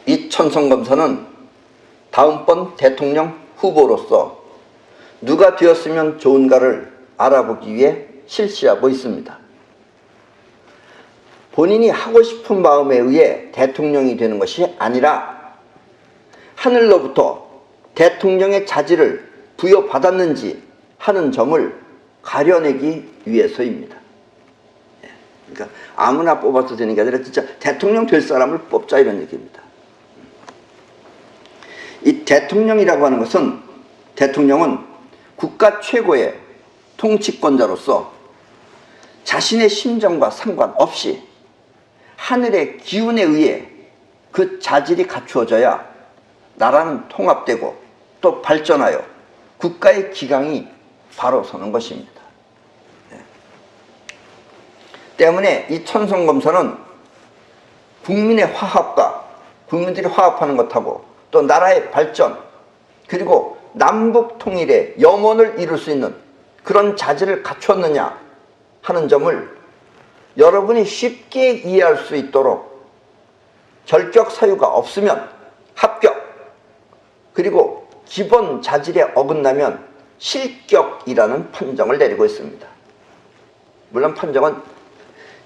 이 천성검사는 다음번 대통령 후보로서 누가 되었으면 좋은가를 알아보기 위해 실시하고 있습니다. 본인이 하고 싶은 마음에 의해 대통령이 되는 것이 아니라 하늘로부터 대통령의 자질을 부여받았는지 하는 점을 가려내기 위해서입니다. 그러니까 아무나 뽑아서 되는 게 아니라 진짜 대통령 될 사람을 뽑자, 이런 얘기입니다. 이 대통령이라고 하는 것은, 대통령은 국가 최고의 통치권자로서 자신의 심정과 상관없이 하늘의 기운에 의해 그 자질이 갖추어져야 나라는 통합되고 또 발전하여 국가의 기강이 바로 서는 것입니다. 때문에 이 천성검사는 국민의 화합과 국민들이 화합하는 것하고 또 나라의 발전, 그리고 남북 통일의 염원을 이룰 수 있는 그런 자질을 갖췄느냐 하는 점을 여러분이 쉽게 이해할 수 있도록 결격 사유가 없으면 합격, 그리고 기본 자질에 어긋나면 실격이라는 판정을 내리고 있습니다. 물론 판정은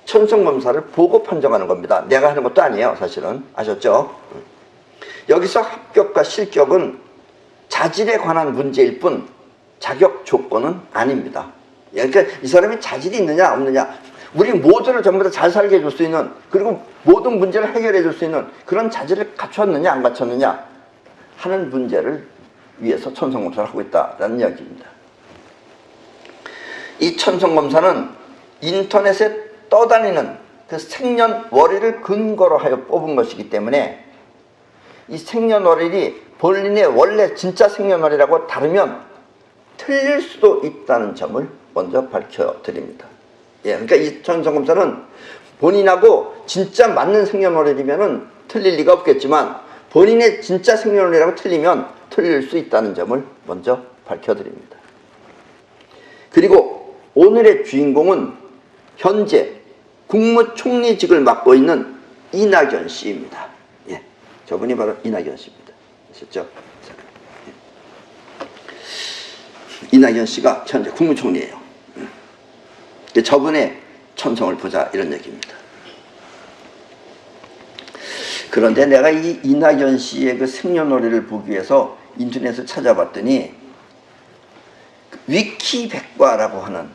천성검사를 보고 판정하는 겁니다. 내가 하는 것도 아니에요, 사실은. 아셨죠? 여기서 합격과 실격은 자질에 관한 문제일 뿐 자격 조건은 아닙니다. 그러니까 이 사람이 자질이 있느냐 없느냐, 우리 모두를 전부 다 잘 살게 해줄 수 있는, 그리고 모든 문제를 해결해 줄 수 있는 그런 자질을 갖췄느냐 안 갖췄느냐 하는 문제를 위해서 천성검사를 하고 있다라는 이야기입니다. 이 천성검사는 인터넷에 떠다니는 그 생년월일을 근거로 하여 뽑은 것이기 때문에 이 생년월일이 본인의 원래 진짜 생년월일하고 다르면 틀릴 수도 있다는 점을 먼저 밝혀드립니다. 그러니까 이 천성검사는 본인하고 진짜 맞는 생년월일이면 틀릴 리가 없겠지만 본인의 진짜 생년월일하고 틀리면 틀릴 수 있다는 점을 먼저 밝혀드립니다. 그리고 오늘의 주인공은 현재 국무총리직을 맡고 있는 이낙연 씨입니다. 저분이 바로 이낙연 씨입니다. 아셨죠? 이낙연 씨가 현재 국무총리예요. 저분의 천성을 보자, 이런 얘기입니다. 그런데 내가 이 이낙연 씨의 그 생년월일을 보기 위해서 인터넷을 찾아봤더니 위키백과라고 하는,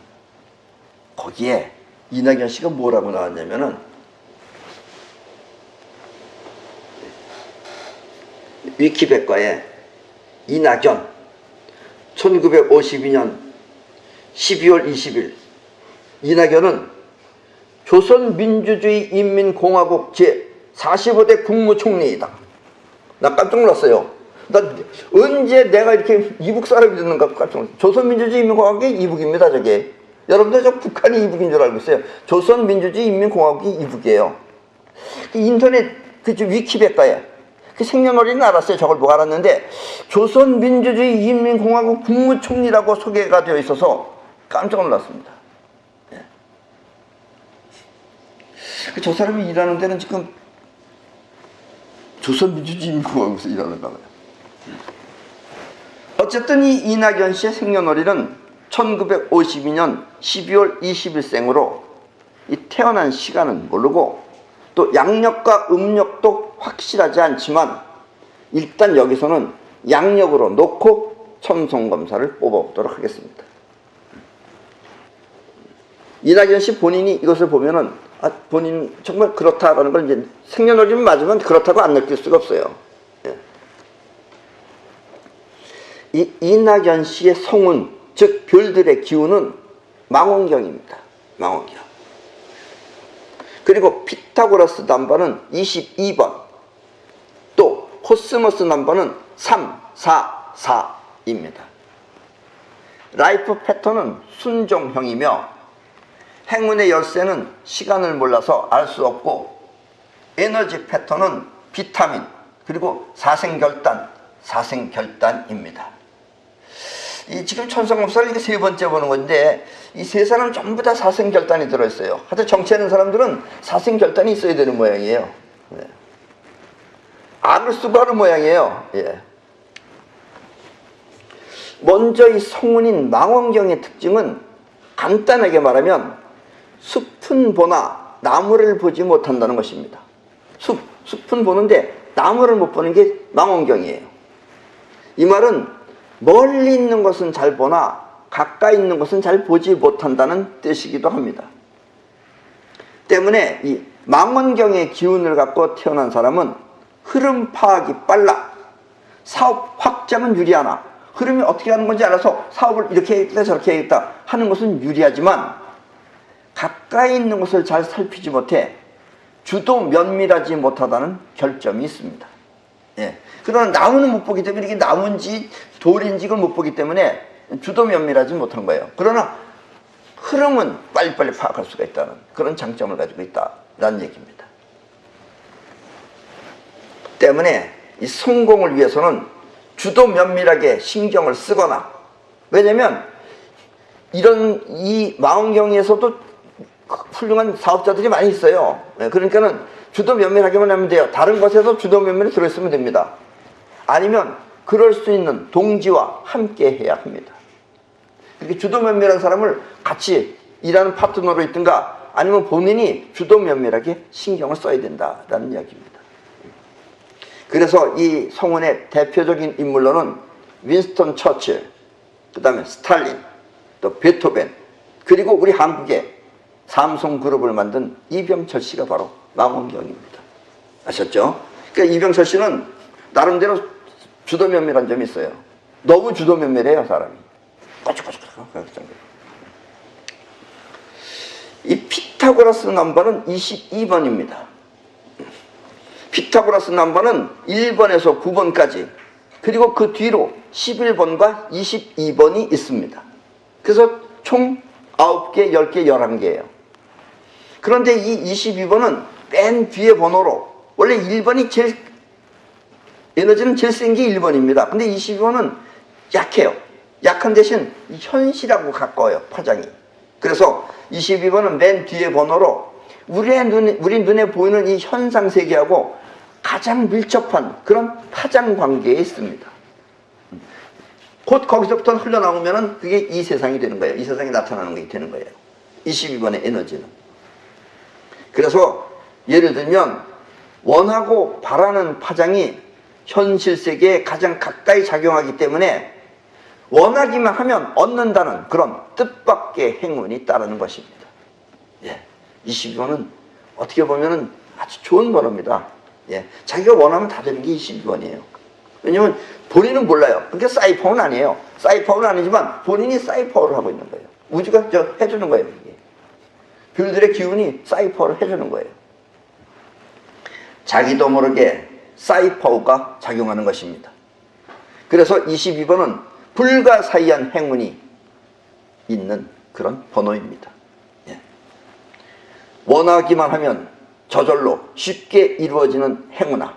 거기에 이낙연 씨가 뭐라고 나왔냐면은 위키백과에 이낙연 1952년 12월 20일 이낙연은 조선민주주의 인민공화국 제45대 국무총리이다. 나 깜짝 놀랐어요. 나 언제 내가 이렇게 이북 사람이 됐는가 깜짝 놀랐어요. 조선민주주의 인민공화국이 이북입니다, 저게. 여러분들 저 북한이 이북인 줄 알고 있어요. 조선민주주의 인민공화국이 이북이에요. 인터넷 그 위키백과에 그 생년월일은 알았어요. 저걸 보고 알았는데 조선민주주의 인민공화국 국무총리라고 소개가 되어 있어서 깜짝 놀랐습니다. 저 사람이 일하는 데는 지금 조선민주주의 인민공화국에서 일하는가 봐요. 어쨌든 이 이낙연 씨의 생년월일은 1952년 12월 20일생으로 이 태어난 시간은 모르고 또 양력과 음력도 확실하지 않지만 일단 여기서는 양력으로 놓고 천성검사를 뽑아보도록 하겠습니다. 이낙연 씨 본인이 이것을 보면은 본인 정말 그렇다라는 걸 이제 생년월일이 맞으면 그렇다고 안 느낄 수가 없어요. 이 이낙연 씨의 성운, 즉 별들의 기운은 망원경입니다. 망원경. 그리고 피타고라스 넘버는 22번, 또 코스모스 넘버는 344입니다. 라이프 패턴은 순종형이며 행운의 열쇠는 시간을 몰라서 알 수 없고 에너지 패턴은 비타민, 그리고 사생결단입니다. 이 지금 천성검사를 이게 세 번째 보는 건데 이 세 사람 전부 다 사생결단이 들어있어요. 하여튼 정치하는 사람들은 사생결단이 있어야 되는 모양이에요. 악을 쓰고 하는 모양이에요. 예. 먼저 이 성운인 망원경의 특징은 간단하게 말하면 숲은 보나 나무를 보지 못한다는 것입니다. 숲은 보는데 나무를 못 보는 게 망원경이에요. 이 말은 멀리 있는 것은 잘 보나 가까이 있는 것은 잘 보지 못한다는 뜻이기도 합니다. 때문에 이 망원경의 기운을 갖고 태어난 사람은 흐름 파악이 빨라, 사업 확장은 유리하나, 흐름이 어떻게 하는 건지 알아서 사업을 이렇게 해야겠다 저렇게 해야겠다 하는 것은 유리하지만 가까이 있는 것을 잘 살피지 못해 주도 면밀하지 못하다는 결점이 있습니다. 예. 그러나 나무는 못 보기 때문에 이게 나무인지 돌인지 그걸 못 보기 때문에 주도 면밀하지 못한 거예요. 그러나 흐름은 빨리빨리 파악할 수가 있다는 그런 장점을 가지고 있다라는 얘기입니다. 때문에 이 성공을 위해서는 주도 면밀하게 신경을 쓰거나, 왜냐면 이런 이 망원경에서도 훌륭한 사업자들이 많이 있어요. 그러니까는 주도 면밀하게만 하면 돼요. 다른 것에서 주도 면밀히 들어있으면 됩니다. 아니면 그럴 수 있는 동지와 함께 해야 합니다. 이렇게 주도 면밀한 사람을 같이 일하는 파트너로 있든가 아니면 본인이 주도 면밀하게 신경을 써야 된다라는 이야기입니다. 그래서 이 성운의 대표적인 인물로는 윈스턴 처칠, 그 다음에 스탈린, 또 베토벤, 그리고 우리 한국의 삼성그룹을 만든 이병철 씨가 바로 망원경입니다. 아셨죠? 그러니까 이병철 씨는 나름대로 주도 면밀한 점이 있어요. 너무 주도 면밀해요, 사람이. 이 피타고라스 넘버는 22번입니다. 피타고라스 넘버는 1번에서 9번까지, 그리고 그 뒤로 11번과 22번이 있습니다. 그래서 총 9개, 10개, 11개예요. 그런데 이 22번은 맨 뒤에 번호로, 원래 1번이 제일 에너지는 제일 센 게 1번입니다. 근데 22번은 약해요. 약한 대신 현실하고 가까워요, 파장이. 그래서 22번은 맨 뒤에 번호로 우리 눈에 보이는 이 현상 세계하고 가장 밀접한 그런 파장 관계에 있습니다. 곧 거기서부터 흘러나오면은 그게 이 세상이 되는 거예요. 이 세상에 나타나는 게 되는 거예요. 22번의 에너지는. 그래서 예를 들면 원하고 바라는 파장이 현실 세계에 가장 가까이 작용하기 때문에 원하기만 하면 얻는다는 그런 뜻밖의 행운이 따르는 것입니다. 예, 22번은 어떻게 보면 아주 좋은 번호입니다. 예, 자기가 원하면 다 되는 게 22번이에요. 왜냐면 본인은 몰라요. 그러니까 사이퍼는 아니에요. 사이퍼는 아니지만 본인이 사이퍼를 하고 있는 거예요. 우주가 해주는 거예요. 이게. 별들의 기운이 사이퍼를 해주는 거예요. 자기도 모르게 사이퍼가 작용하는 것입니다. 그래서 22번은 불가사의한 행운이 있는 그런 번호입니다. 예. 원하기만 하면 저절로 쉽게 이루어지는 행운아,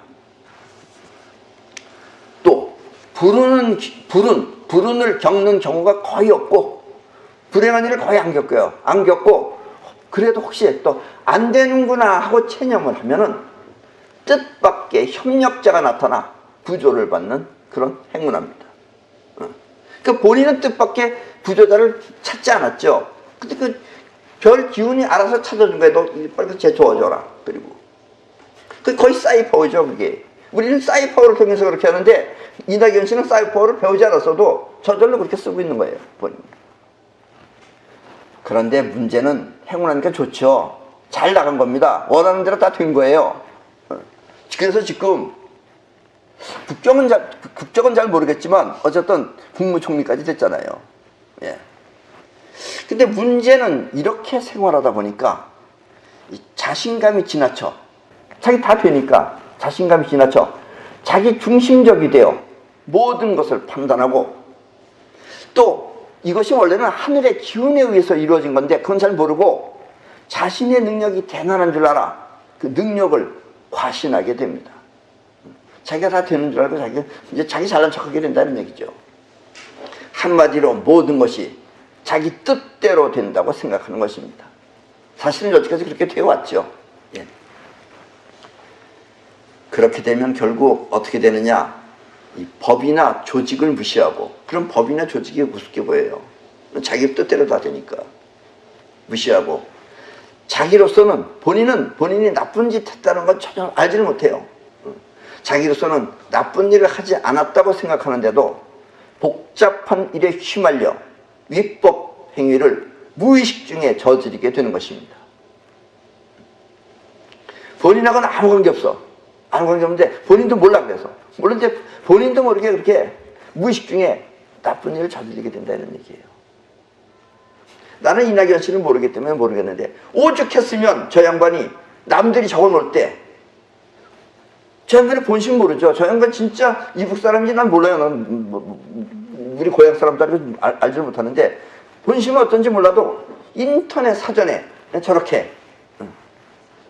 또 불운을 겪는 경우가 거의 없고 불행한 일을 거의 안 겪어요. 안 겪고 그래도 혹시 또 안 되는구나 하고 체념을 하면은 뜻밖의 협력자가 나타나 부조를 받는 그런 행운합니다. 그러니까 본인은 뜻밖의 부조자를 찾지 않았죠. 근데 그 별 기운이 알아서 찾아준 거예요. 너 빨리 쟤 도와줘라. 그리고 그 거의 사이퍼죠, 그게. 우리는 사이퍼를 통해서 그렇게 하는데 이낙연 씨는 사이퍼를 배우지 않았어도 저절로 그렇게 쓰고 있는 거예요, 본인. 그런데 문제는 행운하니까 좋죠. 잘 나간 겁니다. 원하는 대로 다 된 거예요. 그래서 지금 국정은 잘 모르겠지만 어쨌든 국무총리까지 됐잖아요. 예. 근데 문제는 이렇게 생활하다 보니까 자신감이 지나쳐. 자기 다 되니까 자신감이 지나쳐 자기 중심적이 돼요. 모든 것을 판단하고, 또 이것이 원래는 하늘의 기운에 의해서 이루어진 건데 그건 잘 모르고 자신의 능력이 대단한 줄 알아. 그 능력을 과신하게 됩니다. 자기가 다 되는 줄 알고 이제 자기 잘난 척하게 된다는 얘기죠. 한마디로 모든 것이 자기 뜻대로 된다고 생각하는 것입니다. 사실은 여기까지 그렇게 되어 왔죠. 예. 그렇게 되면 결국 어떻게 되느냐? 이 법이나 조직을 무시하고, 그럼 법이나 조직이 우습게 보여요. 자기 뜻대로 다 되니까 무시하고, 자기로서는 본인이 나쁜 짓 했다는 건 전혀 알지를 못해요. 자기로서는 나쁜 일을 하지 않았다고 생각하는데도 복잡한 일에 휘말려 위법 행위를 무의식 중에 저지르게 되는 것입니다. 본인하고는 아무 관계 없어. 아무 관계 없는데 본인도 몰라. 그래서 모르는데 본인도 모르게 그렇게 무의식 중에 나쁜 일을 저지르게 된다는 얘기예요. 나는 이낙연 씨를 모르기 때문에 모르겠는데, 오죽했으면 저 양반이 남들이 적어놓을 때, 저 양반의 본심 모르죠. 저 양반 진짜 이북 사람인지 난 몰라요. 난 우리 고향 사람들은 알지 못하는데, 본심은 어떤지 몰라도 인터넷 사전에 저렇게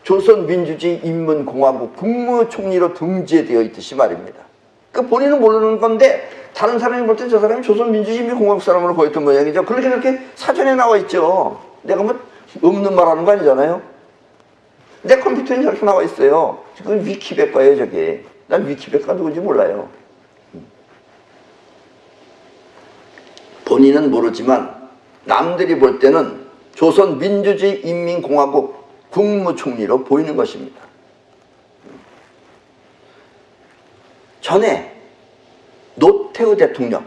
조선민주주의인민공화국 국무총리로 등재되어 있듯이 말입니다. 그 본인은 모르는 건데 다른 사람이 볼 때 저 사람이 조선민주주의인민공화국 사람으로 보였던 모양이죠. 그렇게 사전에 나와 있죠. 내가 뭐 없는 말 하는 거 아니잖아요. 내 컴퓨터에 저렇게 나와 있어요. 그건 위키백과예요, 저게. 난 위키백과 누군지 몰라요. 본인은 모르지만 남들이 볼 때는 조선민주주의인민공화국 국무총리로 보이는 것입니다. 전에 노태우 대통령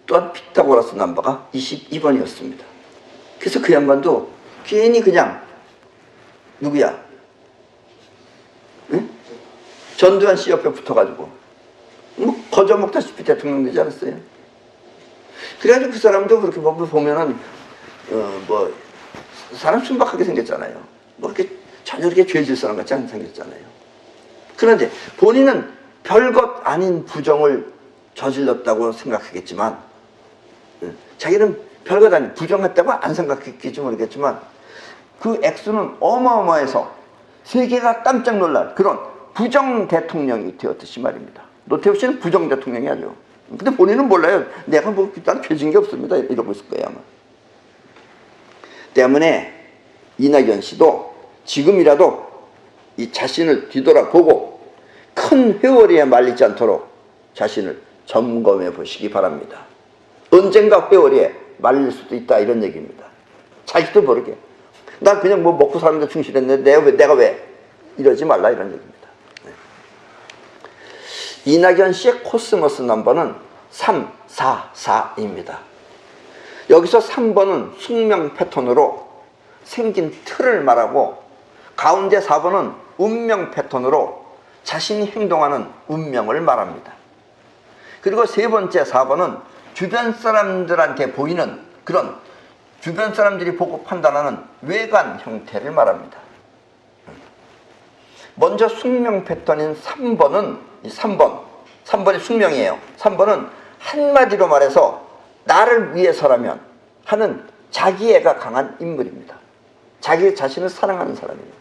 또한 피타고라스 넘버가 22번이었습니다. 그래서 그 양반도 괜히 그냥 누구야? 응? 전두환 씨 옆에 붙어가지고 뭐 거저먹다시피 대통령 되지 않았어요? 그래가지고 그 사람도 그렇게 보면은 뭐 사람 순박하게 생겼잖아요. 뭐 이렇게 전혀 이렇게 죄질 사람 같지 않게 생겼잖아요. 그런데 본인은 별것 아닌 부정을 저질렀다고 생각하겠지만, 자기는 별것 아닌 부정했다고 안 생각했겠지 모르겠지만, 그 액수는 어마어마해서 세계가 깜짝 놀랄 그런 부정 대통령이 되었듯이 말입니다. 노태우 씨는 부정 대통령이 아니죠. 근데 본인은 몰라요. 내가 뭐 일단 죄진 게 없습니다. 이러고 있을 거예요, 아마. 때문에 이낙연 씨도 지금이라도 이 자신을 뒤돌아보고 큰 회오리에 말리지 않도록 자신을 점검해 보시기 바랍니다. 언젠가 회오리에 말릴 수도 있다, 이런 얘기입니다. 자기도 모르게. 난 그냥 뭐 먹고 사는 데 충실했는데 내가 왜 이러지 말라, 이런 얘기입니다. 네. 이낙연 씨의 코스모스 넘버는 344입니다. 여기서 3번은 숙명 패턴으로 생긴 틀을 말하고, 가운데 4번은 운명 패턴으로 자신이 행동하는 운명을 말합니다. 그리고 세 번째 4번은 주변 사람들한테 보이는 그런 주변 사람들이 보고 판단하는 외관 형태를 말합니다. 먼저 숙명 패턴인 3번은 3번이 숙명이에요. 3번은 한마디로 말해서 나를 위해서라면 하는 자기애가 강한 인물입니다. 자기 자신을 사랑하는 사람입니다.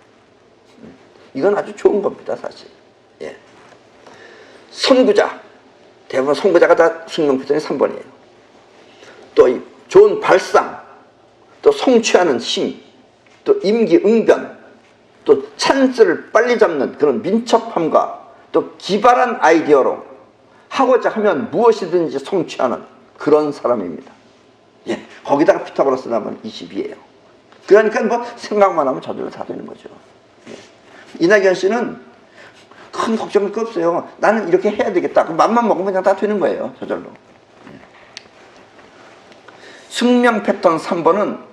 이건 아주 좋은 겁니다, 사실. 예. 선구자, 대부분 선구자가 다 숙명 패턴이 3번이에요. 또 이 좋은 발상, 또 성취하는 힘, 또 임기응변, 또 찬스를 빨리 잡는 그런 민첩함과 또 기발한 아이디어로 하고자 하면 무엇이든지 성취하는 그런 사람입니다. 예, 거기다가 피타고라스 나면 22예요. 그러니까 뭐 생각만 하면 저절로 다 되는 거죠. 예. 이낙연 씨는 큰 걱정할 거 없어요. 나는 이렇게 해야 되겠다. 그 맘만 먹으면 그냥 다 되는 거예요, 저절로. 예. 숙명 패턴 3번은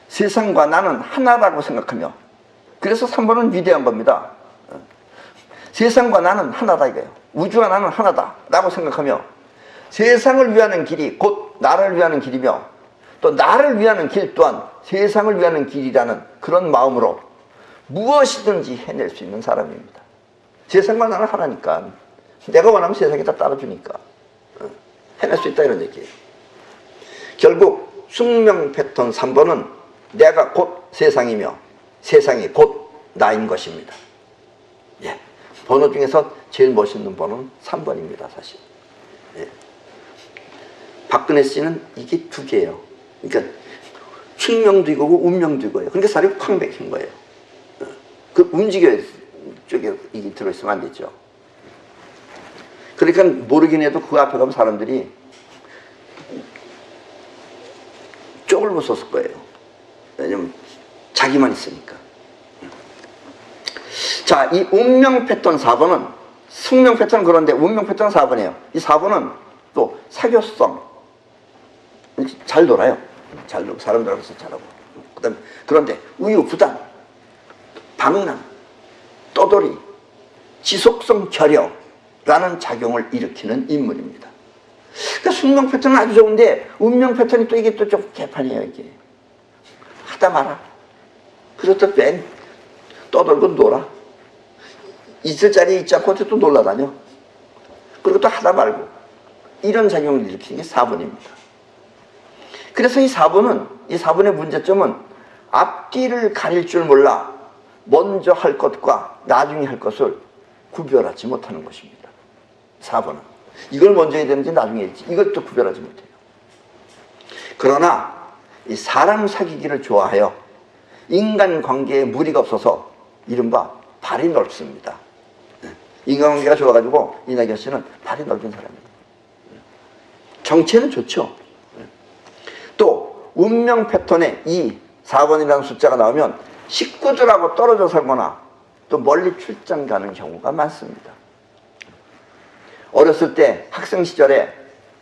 세상과 나는 하나라고 생각하며, 그래서 3번은 위대한 겁니다. 세상과 나는 하나다 이거예요. 우주와 나는 하나다 라고 생각하며, 세상을 위하는 길이 곧 나를 위하는 길이며, 또 나를 위하는 길 또한 세상을 위하는 길이라는 그런 마음으로 무엇이든지 해낼 수 있는 사람입니다. 세상과 나는 하나니까, 내가 원하면 세상이 다 따라주니까 해낼 수 있다, 이런 얘기예요. 결국 숙명 패턴 3번은 내가 곧 세상이며 세상이 곧 나인 것입니다. 예. 번호 중에서 제일 멋있는 번호는 3번입니다, 사실. 예. 박근혜 씨는 이게 두 개예요. 그러니까 숙명도 이거고 운명도 이거예요. 그러니까 살이 쾅 박힌 거예요. 그 움직여 쪽에 이게 들어있으면 안 되죠. 그러니까 모르긴 해도 그 앞에 가면 사람들이 쪽을 못 썼을 거예요. 왜냐면 자기만 있으니까. 자, 이 운명 패턴 4번은, 숙명 패턴은 그런데 운명 패턴은 4번이에요. 이 4번은 또 사교성. 잘 놀아요. 잘 놀고, 사람들하고 잘하고. 그다음에 그런데 우유부단, 방랑, 떠돌이, 지속성 결여라는 작용을 일으키는 인물입니다. 그러니까 숙명 패턴은 아주 좋은데 운명 패턴이 또 이게 또 좀 개판이에요. 이게 하다 말아. 그래서 또 떠돌고 놀아. 있을 자리에 있지 않고 또 놀러다녀. 그리고 또 하다 말고. 이런 작용을 일으키는 게 4번입니다. 그래서 이 4번의 문제점은 앞뒤를 가릴 줄 몰라 먼저 할 것과 나중에 할 것을 구별하지 못하는 것입니다. 4번은. 이걸 먼저 해야 되는지 나중에 해야지. 이걸 또 구별하지 못해요. 그러나 이 사람 사귀기를 좋아하여 인간관계에 무리가 없어서 이른바 발이 넓습니다. 인간관계가 좋아가지고 이낙연 씨는 발이 넓은 사람이에요. 정체는 좋죠. 또 운명 패턴에 이 4번이라는 숫자가 나오면 식구들하고 떨어져 살거나 또 멀리 출장 가는 경우가 많습니다. 어렸을 때 학생 시절에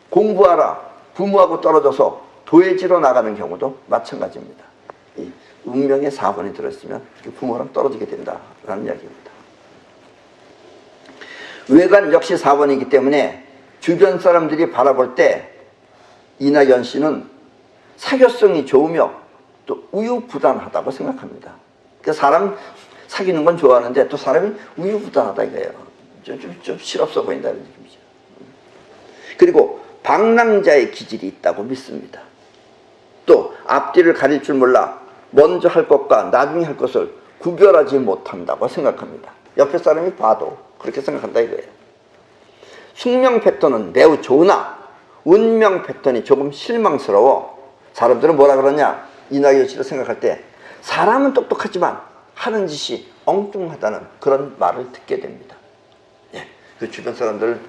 공부하라 부모하고 떨어져서 도해지로 나가는 경우도 마찬가지입니다. 이 운명에 4번이 들어있으면 부모랑 떨어지게 된다라는 이야기입니다. 외관 역시 4번이기 때문에 주변 사람들이 바라볼 때 이낙연 씨는 사교성이 좋으며 또 우유부단하다고 생각합니다. 그러니까 사람 사귀는 건 좋아하는데 또 사람이 우유부단하다 이거예요. 좀 실없어 보인다는 느낌이죠. 그리고 방랑자의 기질이 있다고 믿습니다. 또 앞뒤를 가릴 줄 몰라 먼저 할 것과 나중에 할 것을 구별하지 못한다고 생각합니다. 옆에 사람이 봐도 그렇게 생각한다 이거예요. 숙명 패턴은 매우 좋으나 운명 패턴이 조금 실망스러워. 사람들은 뭐라 그러냐, 이낙연 씨를 생각할 때 사람은 똑똑하지만 하는 짓이 엉뚱하다는 그런 말을 듣게 됩니다. 예, 그 주변 사람들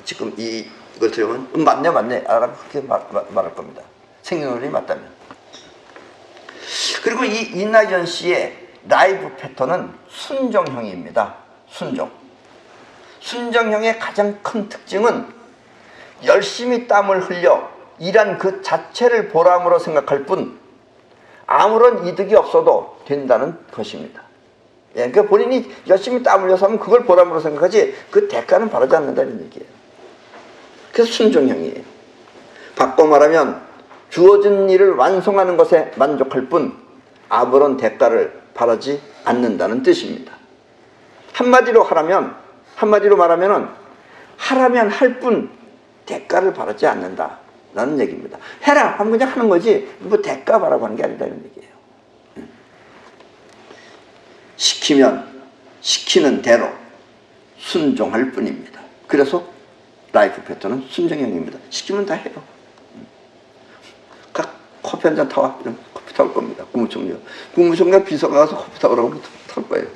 지금 이걸 들으면 맞네 라고 그렇게 말할 겁니다. 생년월일이 맞다면. 그리고 이 이낙연 씨의 라이브 패턴은 순정형입니다. 순정형의 가장 큰 특징은 열심히 땀을 흘려 일한 그 자체를 보람으로 생각할 뿐 아무런 이득이 없어도 된다는 것입니다. 예, 그러니까 본인이 열심히 땀 흘려서 하면 그걸 보람으로 생각하지 그 대가는 바라지 않는다는 얘기예요. 그래서 순정형이에요. 바꿔 말하면 주어진 일을 완성하는 것에 만족할 뿐 아무런 대가를 바라지 않는다는 뜻입니다. 한마디로 말하면 하라면 할 뿐 대가를 바라지 않는다라는 얘기입니다. 해라 하면 그냥 하는 거지 뭐 대가 바라고 하는 게 아니라는 얘기예요. 시키면 시키는 대로 순종할 뿐입니다. 그래서 라이프 패턴은 순정형입니다. 시키면 다 해요. 커피 한 잔 타와. 이러면 커피 타올 겁니다. 국무총리가 비서가 가서 커피 타오라고 타올 거예요.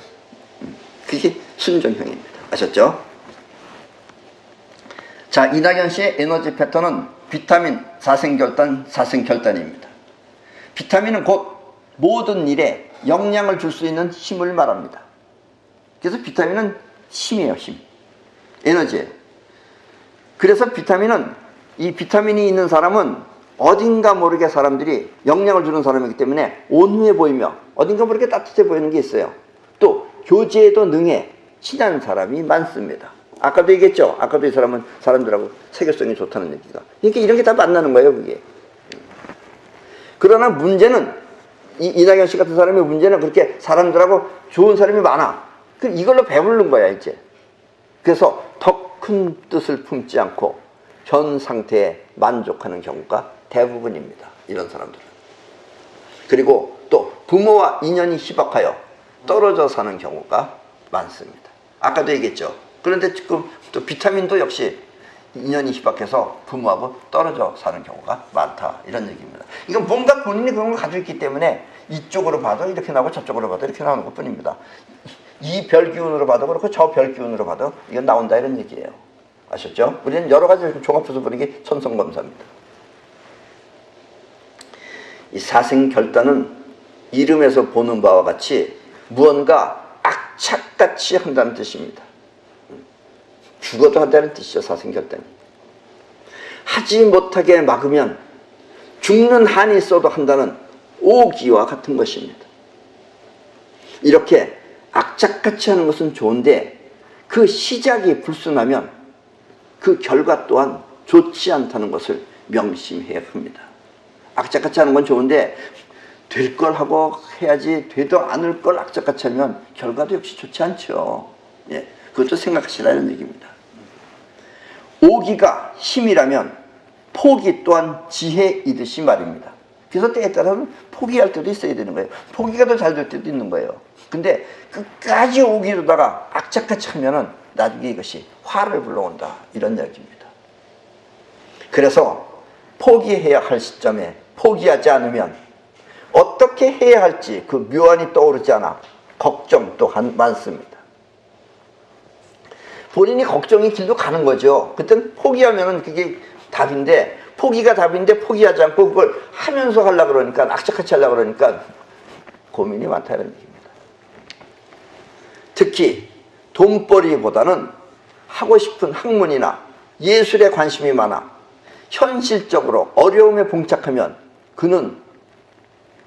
그게 순정형입니다. 아셨죠? 자, 이낙연 씨의 에너지 패턴은 비타민 사생결단입니다. 비타민은 곧 모든 일에 영향을 줄 수 있는 힘을 말합니다. 그래서 비타민은 힘이에요, 힘. 에너지예요. 그래서 이 비타민이 있는 사람은 어딘가 모르게 사람들이 영향을 주는 사람이기 때문에 온후해 보이며 어딘가 모르게 따뜻해 보이는 게 있어요. 또 교제에도 능해 친한 사람이 많습니다. 아까도 얘기했죠. 아까도 이 사람은 사람들하고 세계성이 좋다는 얘기가. 그러니까 이런 게 다 만나는 거예요, 그게. 그러나 문제는 이낙연 씨 같은 사람의 문제는 그렇게 사람들하고 좋은 사람이 많아. 이걸로 배부른 거야 이제. 그래서 더 큰 뜻을 품지 않고 현 상태에 만족하는 경우가 대부분입니다. 이런 사람들은. 그리고 또 부모와 인연이 희박하여 떨어져 사는 경우가 많습니다. 아까도 얘기했죠. 그런데 지금 또 비타민도 역시 인연이 희박해서 부모하고 떨어져 사는 경우가 많다. 이런 얘기입니다. 이건 뭔가 본인이 그런 걸 가지고 있기 때문에 이쪽으로 봐도 이렇게 나오고 저쪽으로 봐도 이렇게 나오는 것 뿐입니다. 이 별 기운으로 봐도 그렇고 저 별 기운으로 봐도 이건 나온다 이런 얘기예요. 아셨죠? 우리는 여러 가지를 종합해서 보는 게 천성검사입니다. 이 사생결단은 이름에서 보는 바와 같이 무언가 악착같이 한다는 뜻입니다. 죽어도 한다는 뜻이죠, 사생결단이. 하지 못하게 막으면 죽는 한이 있어도 한다는 오기와 같은 것입니다. 이렇게 악착같이 하는 것은 좋은데 그 시작이 불순하면 그 결과 또한 좋지 않다는 것을 명심해야 합니다. 악착같이 하는 건 좋은데 될 걸 하고 해야지 되도 않을 걸 악착같이 하면 결과도 역시 좋지 않죠. 예, 그것도 생각하시라는 얘기입니다. 오기가 힘이라면 포기 또한 지혜이듯이 말입니다. 그래서 때에 따라서는 포기할 때도 있어야 되는 거예요. 포기가 더 잘 될 때도 있는 거예요. 근데 끝까지 오기로다가 악착같이 하면은 나중에 이것이 화를 불러온다, 이런 이야기입니다. 그래서 포기해야 할 시점에 포기하지 않으면 어떻게 해야 할지 그 묘안이 떠오르지 않아 걱정도 많습니다. 본인이 걱정이 길로 가는 거죠. 그땐 포기하면은 그게 답인데, 포기가 답인데 포기하지 않고 그걸 하면서 하려고 그러니까, 악착같이 하려고 그러니까 고민이 많다는 얘기입니다. 특히 돈벌이보다는 하고 싶은 학문이나 예술에 관심이 많아 현실적으로 어려움에 봉착하면 그는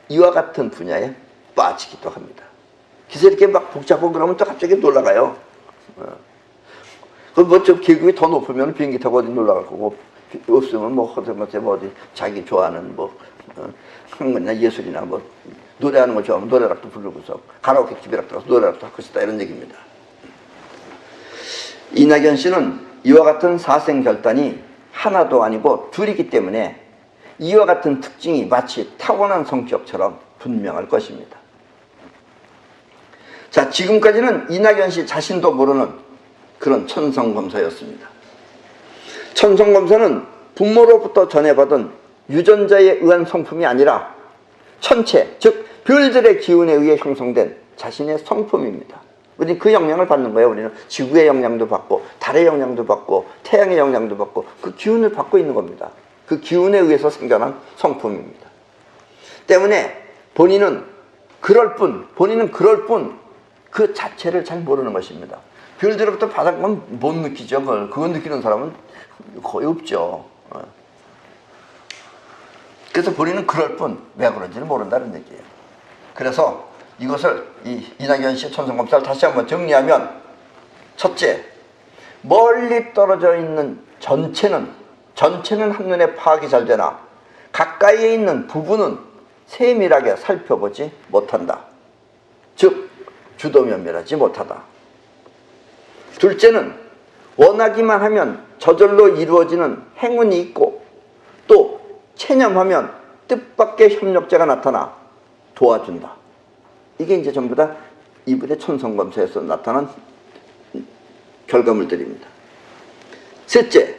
이와 같은 분야에 빠지기도 합니다. 그래서 이렇게 막 복잡하고 그러면 또 갑자기 놀러가요. 그럼 뭐 좀 계급이 더 높으면 비행기 타고 어디 놀러갈 거고, 없으면 뭐 어디 자기 좋아하는 뭐 학문이나 예술이나 뭐 노래하는 거 좋아하면 노래락도 부르고서 가라오케 집에락 들어가서 노래락도 할 것이다, 이런 얘기입니다. 이낙연 씨는 이와 같은 사생결단이 하나도 아니고 둘이기 때문에 이와 같은 특징이 마치 타고난 성격처럼 분명할 것입니다. 자, 지금까지는 이낙연 씨 자신도 모르는 그런 천성검사였습니다. 천성검사는 부모로부터 전해받은 유전자에 의한 성품이 아니라 천체, 즉 별들의 기운에 의해 형성된 자신의 성품입니다. 우리는 그 영향을 받는 거예요. 우리는 지구의 영향도 받고 달의 영향도 받고 태양의 영향도 받고 그 기운을 받고 있는 겁니다. 그 기운에 의해서 생겨난 성품입니다. 때문에 본인은 그럴 뿐 그 자체를 잘 모르는 것입니다. 별들로부터 받은 건 못 느끼죠. 그걸 느끼는 사람은 거의 없죠. 그래서 본인은 그럴 뿐 왜 그런지는 모른다는 얘기예요. 그래서 이것을 이낙연 씨의 천성검사를 다시 한번 정리하면, 첫째, 멀리 떨어져 있는 전체는 한눈에 파악이 잘 되나 가까이에 있는 부분은 세밀하게 살펴보지 못한다. 즉 주도면밀하지 못하다. 둘째는 원하기만 하면 저절로 이루어지는 행운이 있고, 또 체념하면 뜻밖의 협력자가 나타나 도와준다. 이게 이제 전부 다 이분의 천성검사에서 나타난 결과물들입니다. 셋째,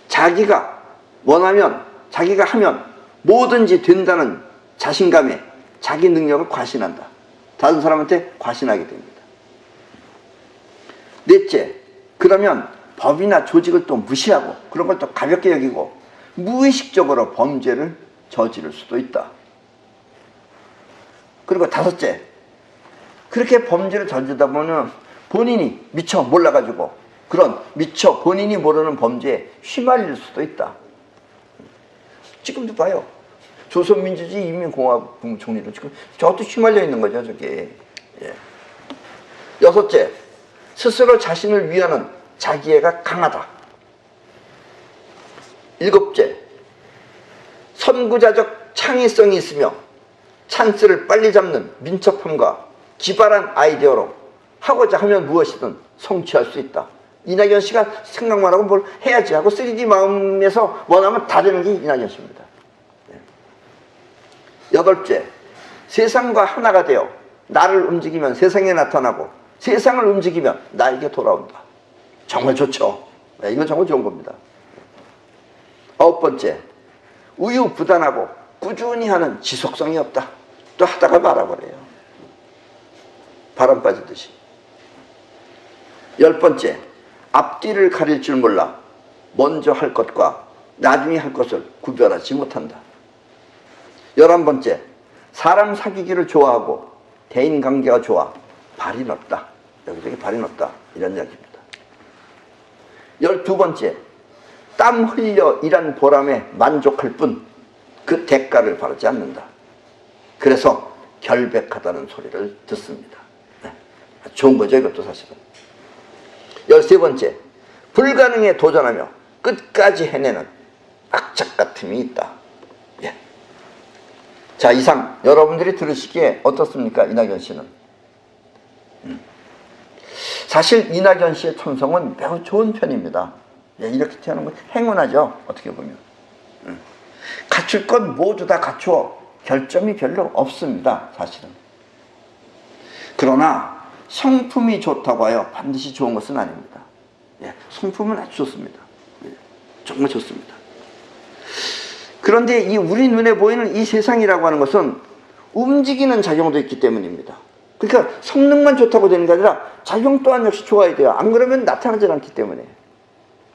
자기가 원하면, 자기가 하면 뭐든지 된다는 자신감에 자기 능력을 과신한다. 다른 사람한테 과신하게 됩니다. 넷째, 그러면 법이나 조직을 또 무시하고 그런 걸 또 가볍게 여기고 무의식적으로 범죄를 저지를 수도 있다. 그리고 다섯째, 그렇게 범죄를 저지르다 보면 본인이 미처 몰라가지고 그런 미처 본인이 모르는 범죄에 휘말릴 수도 있다. 지금도 봐요. 조선민주주의 인민공화국 국무총리로 지금 저것도 휘말려 있는 거죠, 저게. 예. 여섯째, 스스로 자신을 위하는 자기애가 강하다. 일곱째, 선구자적 창의성이 있으며 찬스를 빨리 잡는 민첩함과 기발한 아이디어로 하고자 하면 무엇이든 성취할 수 있다. 이낙연 씨가 생각만 하고 뭘 해야지 하고 3D 마음에서 원하면 다 되는 게 이낙연 씨입니다. 여덟째, 세상과 하나가 되어 나를 움직이면 세상에 나타나고 세상을 움직이면 나에게 돌아온다. 정말 좋죠. 이건 정말 좋은 겁니다. 아홉 번째, 우유부단하고 꾸준히 하는 지속성이 없다. 또 하다가 말아버려요. 바람 빠지듯이. 열 번째, 앞뒤를 가릴 줄 몰라 먼저 할 것과 나중에 할 것을 구별하지 못한다. 11번째, 사람 사귀기를 좋아하고 대인관계가 좋아 발이 넓다. 여기저기 발이 넓다. 이런 이야기입니다. 12번째, 땀 흘려 일한 보람에 만족할 뿐 그 대가를 바라지 않는다. 그래서 결백하다는 소리를 듣습니다. 네. 좋은 거죠, 이것도 사실은. 13번째, 불가능에 도전하며 끝까지 해내는 악착 같음이 있다. 예. 자, 이상 여러분들이 들으시기에 어떻습니까, 이낙연 씨는? 사실 이낙연 씨의 천성은 매우 좋은 편입니다. 예, 이렇게 태어난 건 행운하죠, 어떻게 보면. 갖출 것 모두 다 갖추어 결점이 별로 없습니다, 사실은. 그러나 성품이 좋다고 하여 반드시 좋은 것은 아닙니다. 예, 성품은 아주 좋습니다. 예, 정말 좋습니다. 그런데 이 우리 눈에 보이는 이 세상이라고 하는 것은 움직이는 작용도 있기 때문입니다. 그러니까 성능만 좋다고 되는 게 아니라 작용 또한 역시 좋아야 돼요. 안 그러면 나타나지 않기 때문에.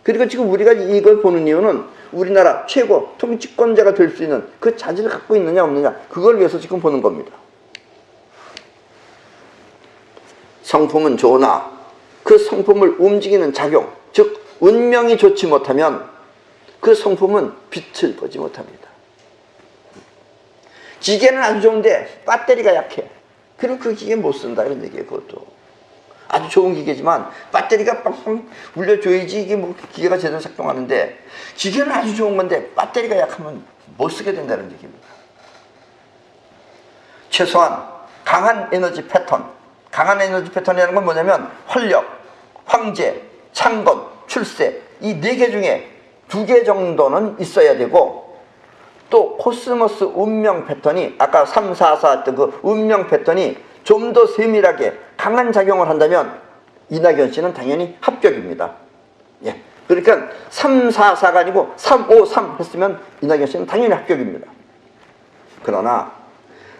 그리고 지금 우리가 이걸 보는 이유는 우리나라 최고 통치권자가 될 수 있는 그 자질을 갖고 있느냐 없느냐, 그걸 위해서 지금 보는 겁니다. 성품은 좋으나 그 성품을 움직이는 작용, 즉 운명이 좋지 못하면 그 성품은 빛을 보지 못합니다. 기계는 아주 좋은데 배터리가 약해. 그럼 그 기계 못 쓴다 이런 얘기예요. 그것도 아주 좋은 기계지만 배터리가 빵빵 울려줘야지 이게 뭐 기계가 제대로 작동하는데, 기계는 아주 좋은 건데 배터리가 약하면 못 쓰게 된다는 얘기입니다. 최소한 강한 에너지 패턴, 강한 에너지 패턴이라는 건 뭐냐면 활력, 황제, 창건, 출세, 이 4개 중에 2개 정도는 있어야 되고, 또 코스모스 운명 패턴이 아까 3, 4, 4 했던 그 운명 패턴이 좀 더 세밀하게 강한 작용을 한다면 이낙연 씨는 당연히 합격입니다. 예. 그러니까 3, 4, 4가 아니고 3, 5, 3 했으면 이낙연 씨는 당연히 합격입니다. 그러나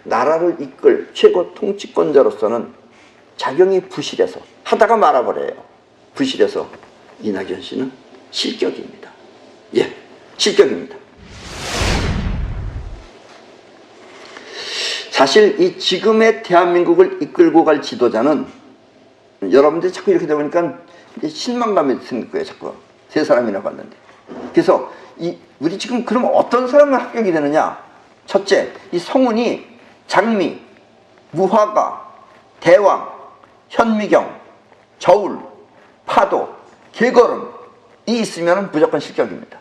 나라를 이끌 최고 통치권자로서는 작용이 부실해서 하다가 말아버려요. 부실해서 이낙연 씨는 실격입니다. 예, 실격입니다. 사실 이 지금의 대한민국을 이끌고 갈 지도자는, 여러분들이 자꾸 이렇게 되보니까 실망감이 생길 거예요. 자꾸 세 사람이라고 하는데. 그래서 우리 지금 그러면 어떤 사람은 합격이 되느냐? 첫째, 이 성운이 장미, 무화과, 대왕, 현미경, 저울, 파도, 개걸음 이 있으면 무조건 실격입니다.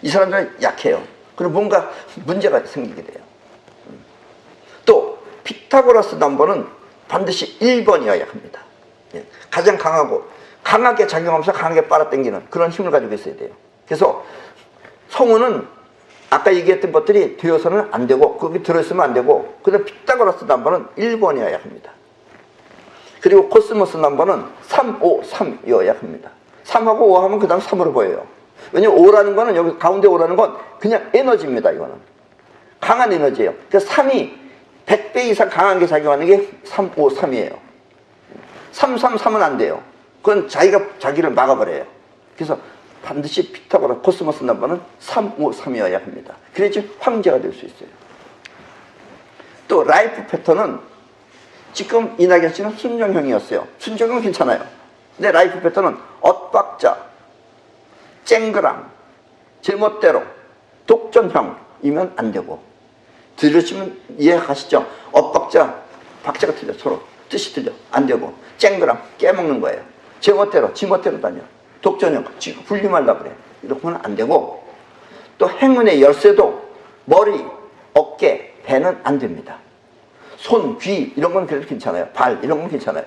이 사람들은 약해요. 그리고 뭔가 문제가 생기게 돼요. 또 피타고라스 넘버는 반드시 1번이어야 합니다. 가장 강하고 강하게 작용하면서 강하게 빨아당기는 그런 힘을 가지고 있어야 돼요. 그래서 성운은 아까 얘기했던 것들이 되어서는 안 되고 거기 들어있으면 안 되고, 그다음 피타고라스 넘버는 1번이어야 합니다. 그리고 코스모스 넘버는 3, 5, 3이어야 합니다. 3하고 5 하면 그 다음 3으로 보여요. 왜냐면 5라는 거는, 여기 가운데 5라는 건 그냥 에너지입니다. 이거는 강한 에너지예요. 그래서 3이 100배 이상 강하게 작용하는 게 3, 5, 3이에요. 3, 3, 3은 안 돼요. 그건 자기를 막아버려요. 그래서 반드시 피타고라 코스모스 넘버는 3, 5, 3이어야 합니다. 그래야지 황제가 될 수 있어요. 또 라이프 패턴은, 지금 이낙연 씨는 순정형이었어요. 순정형은 괜찮아요. 근데 라이프 패턴은 엇박자, 쨍그랑, 제멋대로, 독전형이면 안 되고, 들으시면 이해하시죠? 엇박자, 박자가 틀려. 서로 뜻이 틀려. 안 되고, 쨍그랑 깨먹는 거예요. 제멋대로, 지멋대로 다녀. 독전형, 지금 분리하려고 그래. 이렇게 하면 안 되고, 또 행운의 열쇠도 머리, 어깨, 배는 안 됩니다. 손, 귀 이런 건 그래도 괜찮아요. 발 이런 건 괜찮아요.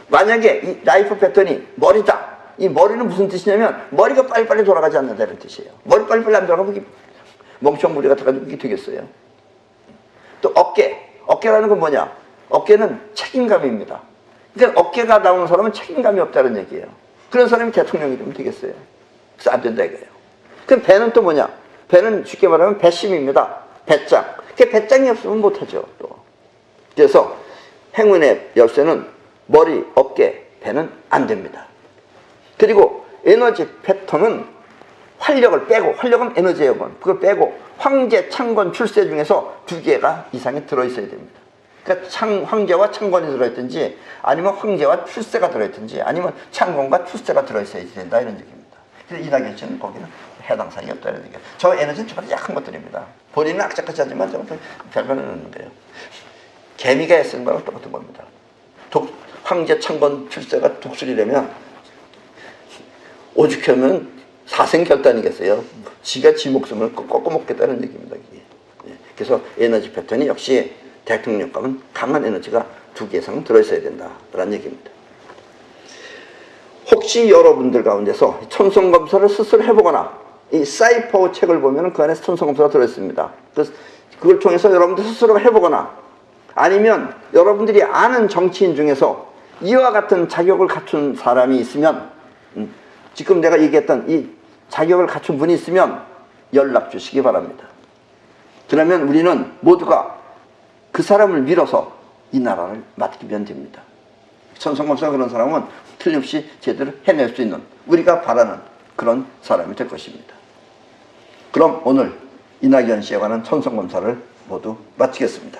만약에 이 라이프 패턴이 머리다. 이 머리는 무슨 뜻이냐면 머리가 빨리빨리 돌아가지 않는다는 뜻이에요. 머리 빨리빨리 안 돌아가면 이게 멍청무리가 돼가지고 이게 되겠어요. 또 어깨라는 건 뭐냐? 어깨는 책임감입니다. 그러니까 어깨가 나오는 사람은 책임감이 없다는 얘기예요. 그런 사람이 대통령이 되면 되겠어요. 그래서 안 된다 이거예요. 그럼 배는 또 뭐냐? 배는 쉽게 말하면 배심입니다. 배짱. 그 배짱이 없으면 못하죠. 또. 그래서 행운의 열쇠는 머리, 어깨, 배는 안 됩니다. 그리고 에너지 패턴은 활력을 빼고, 활력은 에너지예요. 그걸 빼고 황제, 창건, 출세 중에서 2개가 이상이 들어있어야 됩니다. 그러니까 황제와 창건이 들어있든지, 아니면 황제와 출세가 들어있든지, 아니면 창건과 출세가 들어있어야 된다, 이런 얘기입니다. 그래서 이낙연 씨는 거기는 해당 사항이 없다, 이런 얘기예요. 저 에너지는 정말 약한 것들입니다. 본인은 악착같이 하지만 저는 별거는 없는 거예요. 개미가 애쓰는 거랑 똑같은 겁니다. 황제, 창건, 출세가 독수리라면 오죽하면 사생결단이겠어요. 지가 지 목숨을 꺾어 먹겠다는 얘기입니다. 이게. 그래서 에너지 패턴이 역시 대통령감은 강한 에너지가 2개 이상 들어있어야 된다라는 얘기입니다. 혹시 여러분들 가운데서 천성검사를 스스로 해보거나 이 사이퍼 책을 보면 그 안에 천성검사가 들어있습니다. 그걸 통해서 여러분들 스스로 해보거나, 아니면 여러분들이 아는 정치인 중에서 이와 같은 자격을 갖춘 사람이 있으면, 지금 내가 얘기했던 이 자격을 갖춘 분이 있으면 연락 주시기 바랍니다. 그러면 우리는 모두가 그 사람을 밀어서 이 나라를 맡기면 됩니다. 천성검사가 그런 사람은 틀림없이 제대로 해낼 수 있는, 우리가 바라는 그런 사람이 될 것입니다. 그럼 오늘 이낙연 씨에 관한 천성검사를 모두 마치겠습니다.